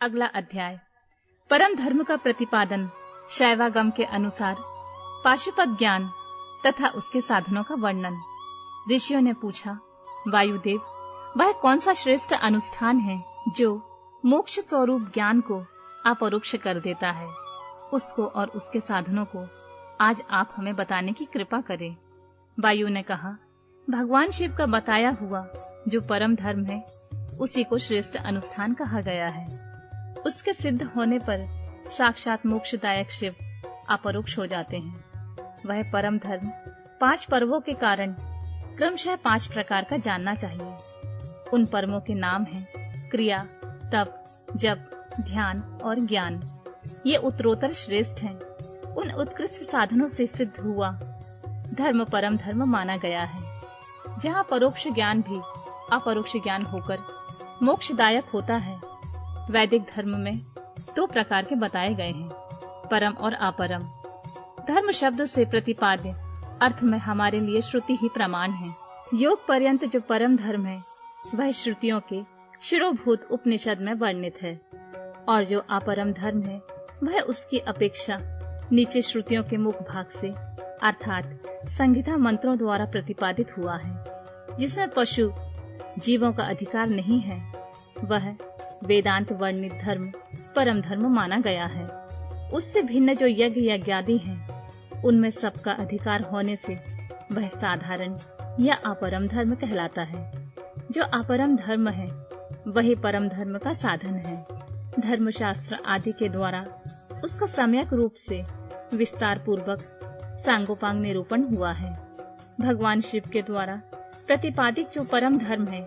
अगला अध्याय परम धर्म का प्रतिपादन शैवागम के अनुसार पाशुपत ज्ञान तथा उसके साधनों का वर्णन। ऋषियों ने पूछा, वायुदेव, वह कौन सा श्रेष्ठ अनुष्ठान है जो मोक्ष स्वरूप ज्ञान को अपरोक्ष कर देता है? उसको और उसके साधनों को आज आप हमें बताने की कृपा करें। वायु ने कहा, भगवान शिव का बताया हुआ जो परम धर्म है उसी को श्रेष्ठ अनुष्ठान कहा गया है। उसके सिद्ध होने पर साक्षात मोक्षदायक शिव अपरोक्ष हो जाते हैं। वह परम धर्म 5 पर्वों के कारण क्रमशः 5 प्रकार का जानना चाहिए। उन पर्वों के नाम हैं क्रिया, तप, जप, ध्यान और ज्ञान। ये उत्तरोत्तर श्रेष्ठ हैं। उन उत्कृष्ट साधनों से सिद्ध हुआ धर्म परम धर्म माना गया है। जहाँ परोक्ष ज्ञान भी अपरोक्ष ज्ञान होकर मोक्षदायक होता है। वैदिक धर्म में 2 प्रकार के बताए गए हैं, परम और अपरम। धर्म शब्द से प्रतिपाद्य अर्थ में हमारे लिए श्रुति ही प्रमाण है। योग पर्यंत जो परम धर्म है वह श्रुतियों के शिरोभूत उपनिषद में वर्णित है, और जो अपरम धर्म है वह उसकी अपेक्षा नीचे श्रुतियों के मुख भाग से अर्थात संहिता मंत्रों द्वारा प्रतिपादित हुआ है, जिसमें पशु जीवों का अधिकार नहीं है। वह वेदांत वर्णित धर्म परम धर्म माना गया है। उससे भिन्न जो यज्ञ यज्ञादि हैं, उनमें सबका अधिकार होने से वह साधारण या अपरम धर्म कहलाता है। जो अपरम धर्म है वही परम धर्म का साधन है। धर्मशास्त्र आदि के द्वारा उसका सम्यक रूप से विस्तार पूर्वक सांगोपांग निरूपण हुआ है। भगवान शिव के द्वारा प्रतिपादित जो परम धर्म है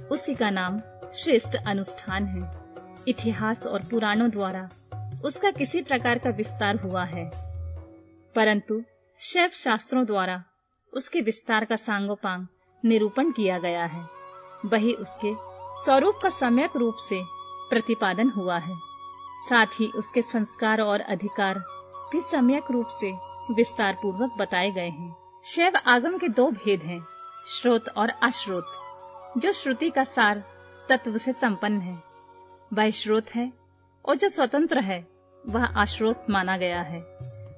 उसी का नाम श्रेष्ठ अनुष्ठान है। इतिहास और पुराणों द्वारा उसका किसी प्रकार का विस्तार हुआ है, परंतु शैव शास्त्रों द्वारा उसके विस्तार का सांगोपांग निरूपण किया गया है। वही उसके स्वरूप का सम्यक रूप से प्रतिपादन हुआ है। साथ ही उसके संस्कार और अधिकार भी सम्यक रूप से विस्तार पूर्वक बताए गए हैं। शैव आगम के 2 भेद हैं, श्रोत और अश्रोत। जो श्रुति का सार तत्व से संपन्न है वह श्रोत है, और जो स्वतंत्र है वह अश्रोत माना गया है।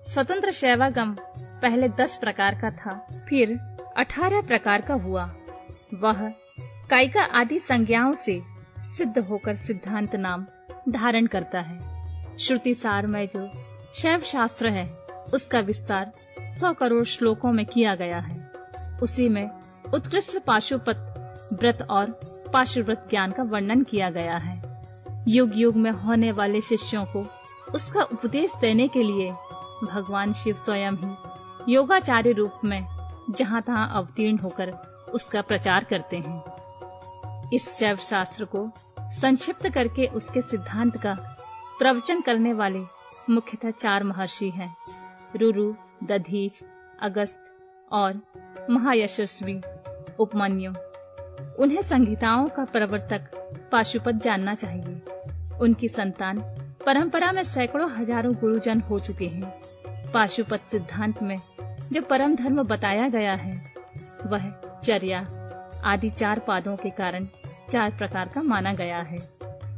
स्वतंत्र शैवागम पहले 10 प्रकार का था, फिर 18 प्रकार का हुआ। वह कायिका आदि संज्ञाओं से सिद्ध होकर सिद्धांत नाम धारण करता है। श्रुति सार में जो शैव शास्त्र है उसका विस्तार 100 करोड़ श्लोकों में किया गया है। उसी में उत्कृष्ट पाशुपत व्रत और पाशुव्रत ज्ञान का वर्णन किया गया है। युग युग में होने वाले शिष्यों को उसका उपदेश देने के लिए भगवान शिव स्वयं ही योगाचार्य रूप में जहाँ तहाँ अवतीर्ण होकर उसका प्रचार करते हैं। इस शैव शास्त्र को संक्षिप्त करके उसके सिद्धांत का प्रवचन करने वाले मुख्यतः 4 महर्षि हैं, रुरु, दधीच, अगस्त और महायशस्वी उपमन्यु। उन्हें संहिताओं का प्रवर्तक पाशुपत जानना चाहिए। उनकी संतान परंपरा में सैकड़ों हजारों गुरुजन हो चुके हैं। पाशुपत सिद्धांत में जो परम धर्म बताया गया है वह चर्या आदि 4 पादों के कारण 4 प्रकार का माना गया है।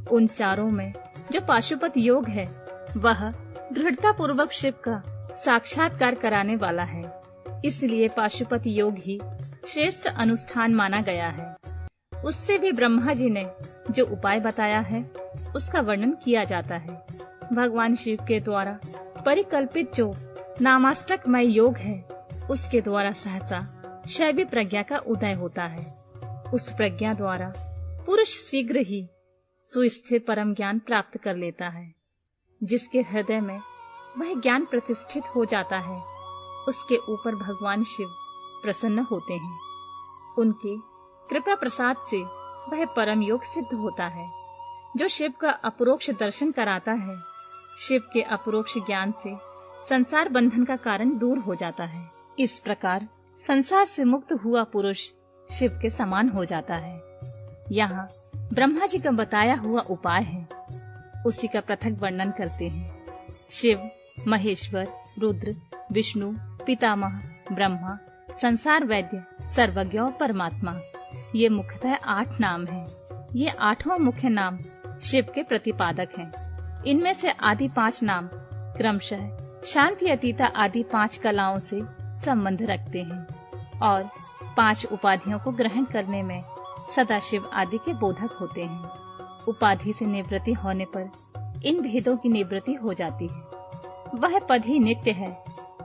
उन चारों में जो पाशुपत योग है वह दृढ़ता पूर्वक शिव का साक्षात्कार कराने वाला है। इसलिए पाशुपत योग ही श्रेष्ठ अनुष्ठान माना गया है। उससे भी ब्रह्मा जी ने जो उपाय बताया है उसका वर्णन किया जाता है। भगवान शिव के द्वारा परिकल्पित जो नामाष्टकमय योग है उसके द्वारा सहसा शैवी प्रज्ञा का उदय होता है। उस प्रज्ञा द्वारा पुरुष शीघ्र ही सुस्थिर परम ज्ञान प्राप्त कर लेता है। जिसके हृदय में वह ज्ञान प्रतिष्ठित हो जाता है उसके ऊपर भगवान शिव प्रसन्न होते हैं। उनके कृपा प्रसाद से वह परम योग सिद्ध होता है जो शिव का अपरोक्ष दर्शन कराता है। शिव के अपरोक्ष ज्ञान से संसार बंधन का कारण दूर हो जाता है। इस प्रकार संसार से मुक्त हुआ पुरुष शिव के समान हो जाता है। यहाँ ब्रह्मा जी का बताया हुआ उपाय है, उसी का पृथक वर्णन करते हैं। शिव, महेश्वर, रुद्र, विष्णु, पितामह, ब्रह्मा, संसार वैद्य, सर्वज्ञ और परमात्मा, ये मुख्यतः 8 नाम हैं। ये 8 मुख्य नाम शिव के प्रतिपादक हैं। इनमें से आदि 5 नाम क्रमशः शांति, अतीता आदि 5 कलाओं से संबंध रखते हैं और 5 उपाधियों को ग्रहण करने में सदाशिव आदि के बोधक होते हैं। उपाधि से निवृत्ति होने पर इन भेदों की निवृत्ति हो जाती है। वह पद ही नित्य है,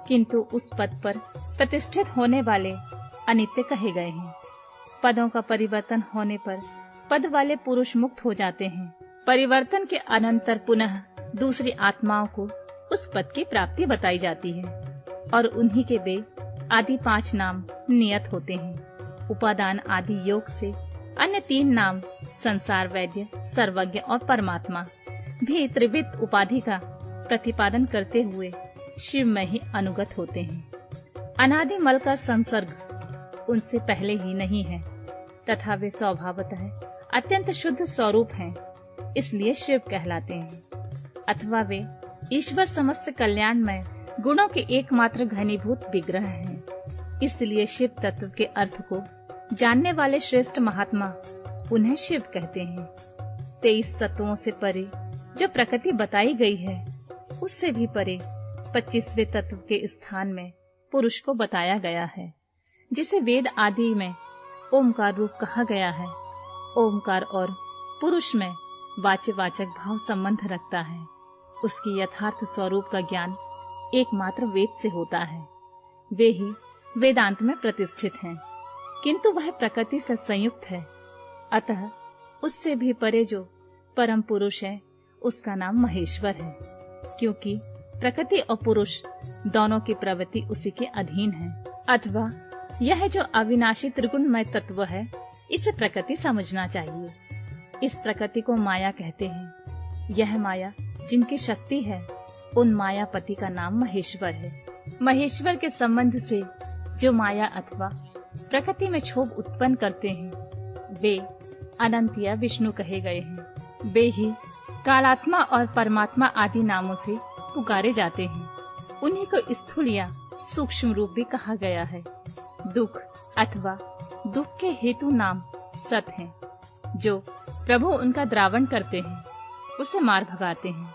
किंतु उस पद पर प्रतिष्ठित होने वाले अनित्य कहे गए हैं। पदों का परिवर्तन होने पर पद वाले पुरुष मुक्त हो जाते हैं। परिवर्तन के अनंतर पुनः दूसरी आत्माओं को उस पद की प्राप्ति बताई जाती है और उन्हीं के वे आदि 5 नाम नियत होते हैं। उपादान आदि योग से अन्य 3 नाम संसार, वैद्य, सर्वज्ञ और परमात्मा भी त्रिविध उपाधि का प्रतिपादन करते हुए शिव में ही अनुगत होते हैं। अनादि मल का संसर्ग उनसे पहले ही नहीं है तथा वे स्वभावतः अत्यंत शुद्ध स्वरूप हैं, इसलिए शिव कहलाते हैं। अथवा वे ईश्वर समस्त कल्याणमय गुणों के एकमात्र घनीभूत विग्रह हैं, इसलिए शिव तत्व के अर्थ को जानने वाले श्रेष्ठ महात्मा उन्हें शिव कहते हैं। 23 तत्वों से परे जो प्रकृति बताई गई है, उससे भी परे 25वें तत्व के स्थान में पुरुष को बताया गया है, जिसे वेद आदि में ओमकार रूप कहा गया है। ओमकार और पुरुष में वाच्यवाचक भाव संबंध रखता है। उसकी यथार्थ स्वरूप का ज्ञान एकमात्र वेद से होता है। वे ही वेदांत में प्रतिष्ठित हैं, किंतु वह प्रकृति से संयुक्त है। अतः उससे भी परे जो परम पुरुष है, उसका नाम महेश्वर है, क्योंकि प्रकृति और पुरुष दोनों की प्रवृत्ति उसी के अधीन है। अथवा यह जो अविनाशी त्रिगुणमय तत्व है, इसे प्रकृति समझना चाहिए। इस प्रकृति को माया कहते हैं। यह माया जिनकी शक्ति है, उन मायापति का नाम महेश्वर है। महेश्वर के संबंध से जो माया अथवा प्रकृति में क्षोभ उत्पन्न करते हैं, वे अनंत या विष्णु कहे गए हैं। वे ही कालात्मा और परमात्मा आदि नामों से पुकारे जाते हैं। उन्हीं को स्थूल या सूक्ष्म रूप भी कहा गया है। दुख अथवा दुख के हेतु नाम सत हैं। जो प्रभु उनका द्रावण करते हैं, उसे मार भगाते हैं।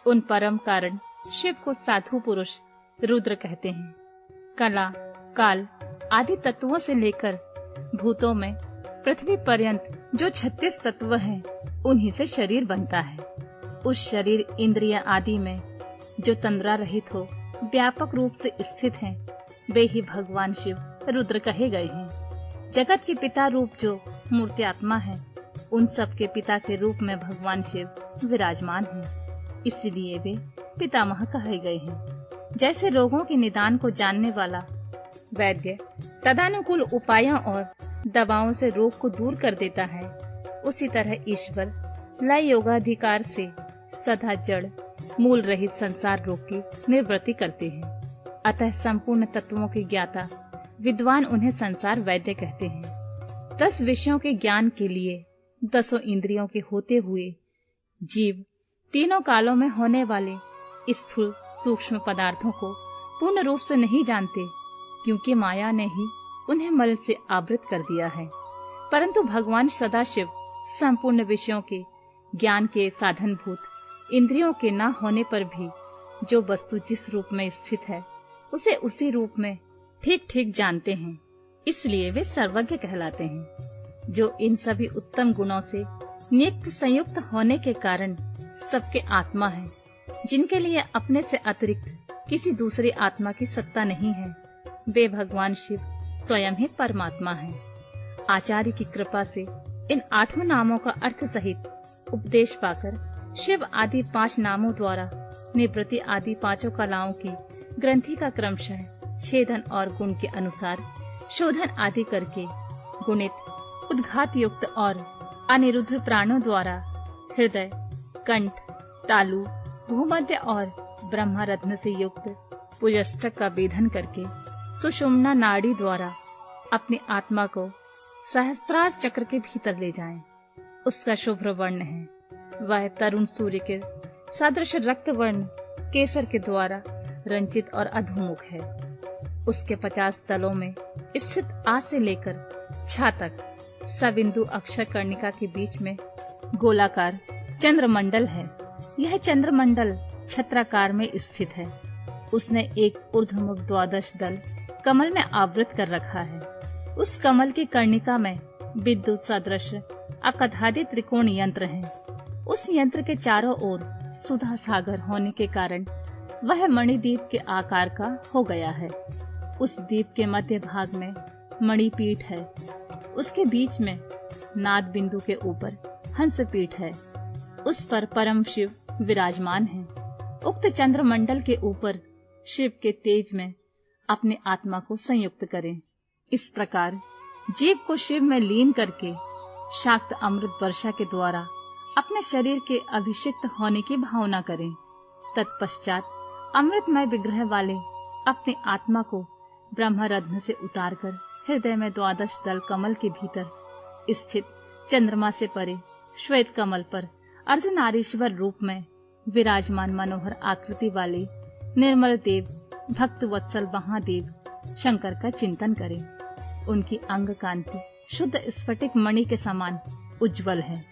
उन परम कारण शिव को साधु पुरुष रुद्र कहते हैं। कला, काल आदि तत्वों से लेकर भूतों में पृथ्वी पर्यंत जो 36 तत्व हैं, उन्हीं से शरीर बनता है। उस शरीर इंद्रिय आदि में जो तंद्रा रहित हो, व्यापक रूप से स्थित हैं, वे ही भगवान शिव रुद्र कहे गए हैं। जगत के पिता रूप जो मूर्ति आत्मा है, उन सब के पिता के रूप में भगवान शिव विराजमान हैं। इसलिए वे पितामह कहे गए हैं। जैसे रोगों के निदान को जानने वाला वैद्य तदानुकूल उपायों और दवाओं से रोग को दूर कर देता है, उसी तरह ईश्वर लय योगाधिकार से सदा जड़ मूल रहित संसार रोग की निवृत्ति करते हैं। अतः संपूर्ण तत्वों के ज्ञाता विद्वान उन्हें संसार वैद्य कहते हैं। 10 विषयों के ज्ञान के लिए 10 इंद्रियों के होते हुए जीव तीनों कालों में होने वाले स्थूल सूक्ष्म पदार्थों को पूर्ण रूप से नहीं जानते, क्योंकि माया ने ही उन्हें मल से आवृत कर दिया है। परंतु भगवान सदाशिव संपूर्ण विषयों के ज्ञान के साधनभूत इंद्रियों के न होने पर भी जो वस्तु जिस रूप में स्थित है, उसे उसी रूप में ठीक ठीक जानते हैं। इसलिए वे सर्वज्ञ कहलाते हैं। जो इन सभी उत्तम गुणों से नित्य संयुक्त होने के कारण सबके आत्मा है, जिनके लिए अपने से अतिरिक्त किसी दूसरी आत्मा की सत्ता नहीं है, वे भगवान शिव स्वयं ही परमात्मा हैं। आचार्य की कृपा से इन 8 नामों का अर्थ सहित उपदेश पाकर शिव आदि 5 नामों द्वारा निवृत्ति आदि 5 कलाओं की ग्रंथि का क्रमशः छेदन और गुण के अनुसार शोधन आदि करके गुणित, उद्घात युक्त और अनिरुद्ध प्राणों द्वारा हृदय, कंठ, तालु, भूमध्य और ब्रह्मरत्न से युक्त पुजष्टक का भेदन करके सुषुम्ना नाड़ी द्वारा अपनी आत्मा को सहस्त्रार चक्र के भीतर ले जाएं। उसका शुभ्र वर्ण है। वह तरुण सूर्य के सदृश रक्त वर्ण केसर के द्वारा रंजित और अधोमुख है। उसके 50 तलों में स्थित आ से लेकर छा तक सबिंदु अक्षर कर्णिका के बीच में गोलाकार चंद्रमंडल है। यह चंद्रमंडल छत्राकार में स्थित है। उसने एक ऊर्ध्वमुख द्वादश दल कमल में आवृत कर रखा है। उस कमल की कर्णिका में विद्युत सदृश अकधादि त्रिकोण यंत्र है। उस यंत्र के चारों ओर सुधा सागर होने के कारण वह मणिद्वीप के आकार का हो गया है। उस द्वीप के मध्य भाग में मणिपीठ है। उसके बीच में नाद बिंदु के ऊपर हंसपीठ है। उस पर परम शिव विराजमान है। उक्त चंद्रमंडल के ऊपर शिव के तेज में अपने आत्मा को संयुक्त करें। इस प्रकार जीव को शिव में लीन करके शाक्त अमृत वर्षा के द्वारा अपने शरीर के अभिषिक्त होने की भावना करें। तत्पश्चात अमृतमय विग्रह वाले अपने आत्मा को ब्रह्मरत्न से उतारकर हृदय में द्वादश दल कमल के भीतर स्थित चंद्रमा से परे श्वेत कमल पर अर्धनारीश्वर रूप में विराजमान मनोहर आकृति वाले निर्मल देव भक्त वत्सल महादेव शंकर का चिंतन करें। उनकी अंग कांति शुद्ध स्फटिक मणि के समान उज्जवल है।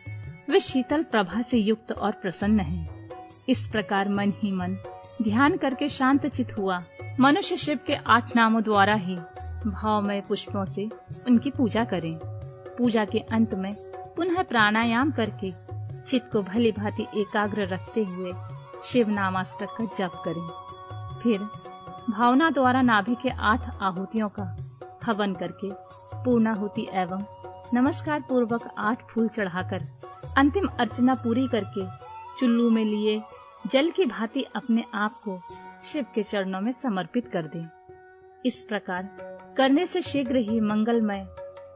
वे शीतल प्रभा से युक्त और प्रसन्न हैं। इस प्रकार मन ही मन ध्यान करके शांत चित हुआ मनुष्य शिव के 8 नामों द्वारा ही भावमय पुष्पों से उनकी पूजा करें। पूजा के अंत में पुनः प्राणायाम करके चित्त को भली भांति एकाग्र रखते हुए शिव नामाष्टक का जप करें। फिर भावना द्वारा नाभि के 8 आहुतियों का हवन करके पूर्णाहुति एवं नमस्कार पूर्वक 8 फूल चढ़ाकर अंतिम अर्चना पूरी करके चुल्लू में लिए जल की भांति अपने आप को शिव के चरणों में समर्पित कर दें। इस प्रकार करने से शीघ्र ही मंगलमय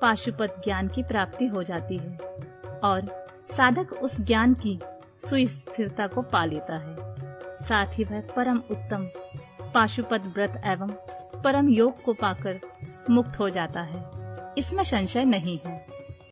पाशुपत ज्ञान की प्राप्ति हो जाती है और साधक उस ज्ञान की सुस्थिरता को पा लेता है। साथ ही वह परम उत्तम पाशुपत व्रत एवं परम योग को पाकर मुक्त हो जाता है। इसमें संशय नहीं है।